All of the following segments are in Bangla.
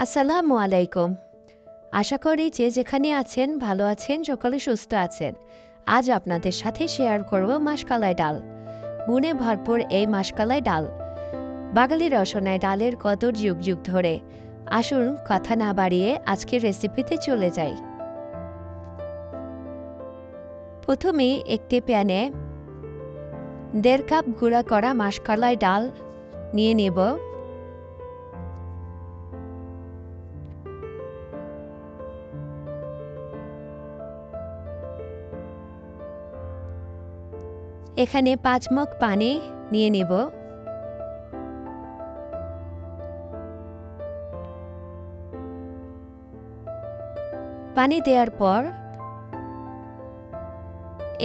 আসসালামু আলাইকুম। আশা করি যে যেখানে আছেন ভালো আছেন, সকলে সুস্থ আছেন। আজ আপনাদের সাথে শেয়ার করব মাসকালাই ডাল। গুণে ভরপুর এই মাসকালাই ডাল। বাঙালি রসনায় ডালের কদর যুগ যুগ ধরে। আসুন কথা না বাড়িয়ে আজকের রেসিপিতে চলে যাই। প্রথমে একটি প্যানে 1.5 কাপ গুঁড়া করা মাসকালাই ডাল নিয়ে নেব। এখানে 5 মগ পানি নিয়ে নেব। পানি দেওয়ার পর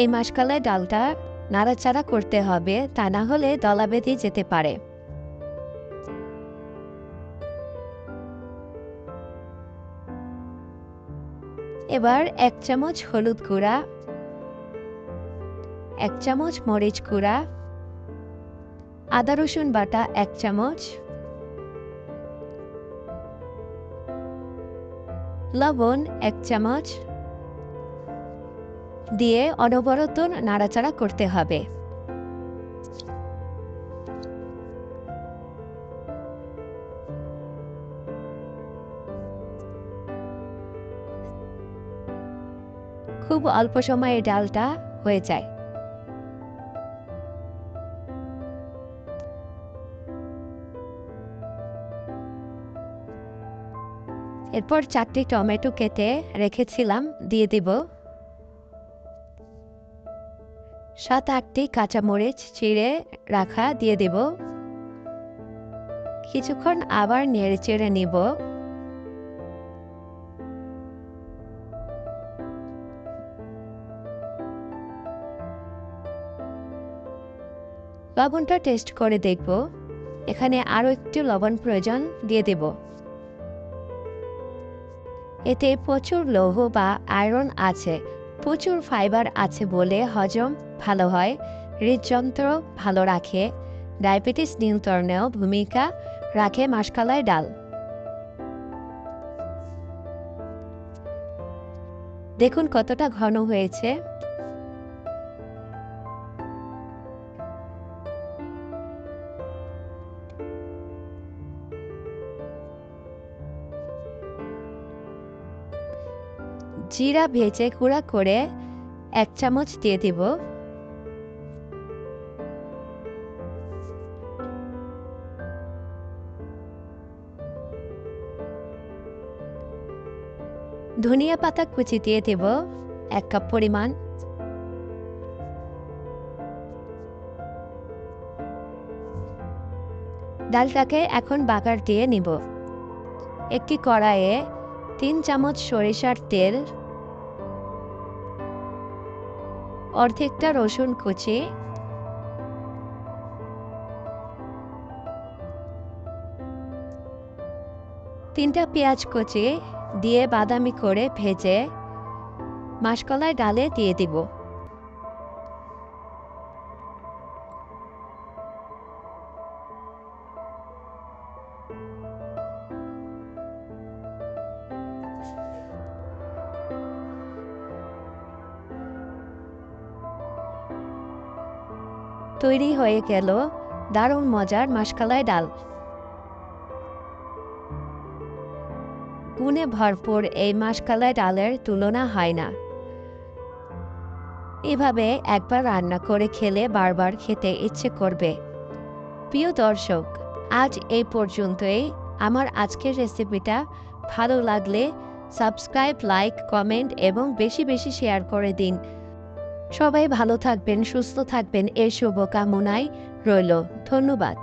এই মাসকালাই ডালটা নাড়াচাড়া করতে হবে, তা না হলে দলা বেঁধে যেতে পারে। এবার 1 চামচ হলুদ গুঁড়া, 1 চামচ মরিচ গুঁড়া, আদা রসুন বাটা 1 চামচ, লবণ 1 চামচ দিয়ে অনবরত নাড়াচাড়া করতে হবে। খুব অল্প সময়ে ডালটা হয়ে যায়। এরপর 4টি টমেটো কেটে রেখেছিলাম দিয়ে দিব। 7-8টি কাঁচামরিচ চিড়ে রাখা দিয়ে দেব। কিছুক্ষণ আবার নেড়ে চেড়ে নিব। লবণটা টেস্ট করে দেখব। এখানে আরও একটু লবণ প্রয়োজন দিয়ে দেব। এতে প্রচুর লৌহ বা আয়রন আছে, প্রচুর ফাইবার আছে বলে হজম ভালো হয়, হৃদযন্ত্র ভালো রাখে, ডায়াবেটিস নিয়ন্ত্রণেও ভূমিকা রাখে মাসকালাই ডাল। দেখুন কতটা ঘন হয়েছে। জিরা ভেজে গুঁড়া করে 1 চামচ দিয়ে দেব। ধনিয়া পাতা কুচি দিয়ে দেব 1 কাপ পরিমাণ। ডালটাকে এখন বাগার দিয়ে নিব। একটি কড়াইয়ে 3 চামচ সরিষার তেল, অর্ধেকটা রসুন কুচি, 3টা পেঁয়াজ কুচি দিয়ে বাদামি করে ভেজে মাসকলাই ডালে দিয়ে দিব। তৈরি হয়ে গেল দারুণ মজার মাসকালাই ডাল। গুণে ভরপুর এই মাসকালাই ডালের তুলনা হয় না। এভাবে একবার রান্না করে খেলে বারবার খেতে ইচ্ছে করবে। প্রিয় দর্শক, আজ এই পর্যন্তই। আমার আজকের রেসিপিটা ভালো লাগলে সাবস্ক্রাইব, লাইক, কমেন্ট এবং বেশি বেশি শেয়ার করে দিন। সবাই ভালো থাকবেন, সুস্থ থাকবেন, এর শুভকামনায় রইল। ধন্যবাদ।